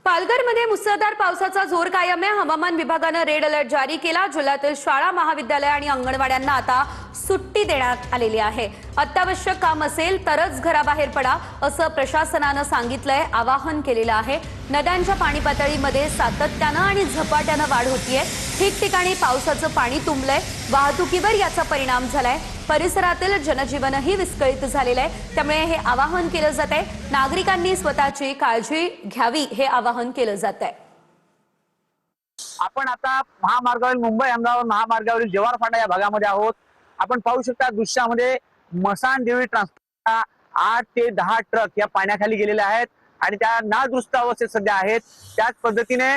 पालघरमध्ये मुसळधार पावसाचा जोर कायम आहे। हवामान विभागाने रेड अलर्ट जारी केला। जिल्ह्यातील शाळा, महाविद्यालय आणि अंगणवाड्यांना आता सुट्टी देण्यात आलेली आहे। अत्यावश्यक काम असेल तरच घराबाहेर पडा असं प्रशासनाने सांगितलंय, आवाहन केलेलं आहे। नद्यांच्या पाणी पातळीमध्ये सातत्याने आणि झपाट्याने वाढ होतीये। ठिकठिकाणी पावसाचं पाणी तुंबलंय, वाहतुकीवर याचा परिणाम झालाय। परिसरातील जनजीवनही विस्कळीत झालेलं आहे। त्यामुळे हे आवाहन केलं जात आहे, नागरिकांनी स्वतःची काळजी घ्यावी हे आवाहन केलं जात आहे। आपण आता महामार्गावरील मुंबई अहमदाबाद महामार्गावरील जव्हार फाटा या भागामध्ये आहोत। आपण पाहू शकता दृश्यामध्ये मसान देवी ट्रान्सपोर्टच्या 8 ते 10 ट्रक या पाण्याखाली गेलेले आहेत आणि त्या नादुरुस्त अवस्थेत सध्या आहेत। त्याच पद्धतीने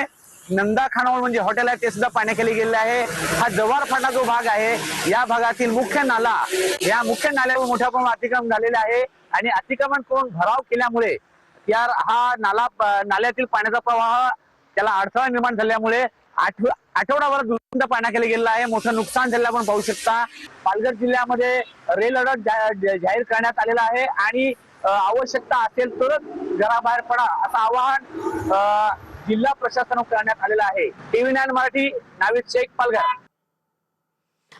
नंदा खानावळ म्हणजे हॉटेल आहे ते सुद्धा पाण्याखाली गेलेले आहे। हा जव्हार फाटा जो भाग आहे या भागातील मुख्य नाला, या मुख्य नाल्यावर मोठ्या प्रमाणात अतिक्रमण झालेले आहे आणि अतिक्रमण करून भराव केल्यामुळे हा नाल्यातील पाण्याचा प्रवाह त्याला अडथळा निर्माण झाल्यामुळे आठवडाभर दुसऱ्यांदा पाण्याखाली गेलेला आहे। मोठं नुकसान झालेलं आपण पाहू शकता। पालघर जिल्ह्यामध्ये रेड अलर्ट जाहीर करण्यात आलेला आहे आणि आवश्यकता असेल तरच घराबाहेर पडा असं आवाहन जिल्हा प्रशासनाकडून करण्यात आलेलं आहे। TV9 मराठी, नाविद शेख, पालघर।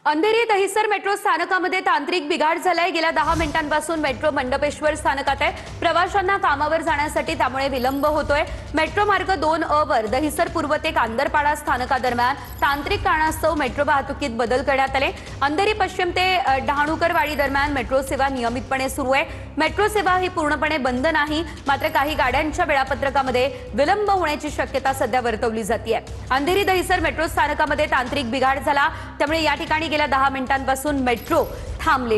अंधेरी दहिसर मेट्रो स्थानकामध्ये तांत्रिक बिघाड झालाय। गेल्या 10 मिनिटांपासून मेट्रो मंडपेश्वर स्थानकात आहे। प्रवाशांना कामावर जाण्यासाठी त्यामुळे विलंब होतोय। मेट्रो मार्ग 2A वर दहिसर पूर्व ते कांदरपाडा स्थानकादरम्यान तांत्रिक कारणास्तव मेट्रो वाहतुकीत बदल करण्यात आले। अंधेरी पश्चिम ते डहाणूकरवाडी दरम्यान मेट्रो सेवा नियमितपणे सुरू आहे। मेट्रो सेवा ही पूर्णपणे बंद नाही, मात्र काही गाड्यांच्या वेळापत्रकामध्ये विलंब होण्याची शक्यता सध्या वर्तवली जाते। अंधेरी दहिसर मेट्रो स्थानकामध्ये तांत्रिक बिघाड झाला, त्यामुळे या ठिकाणी गेल्या 10 मिनिटांपासून मेट्रो थांबलेली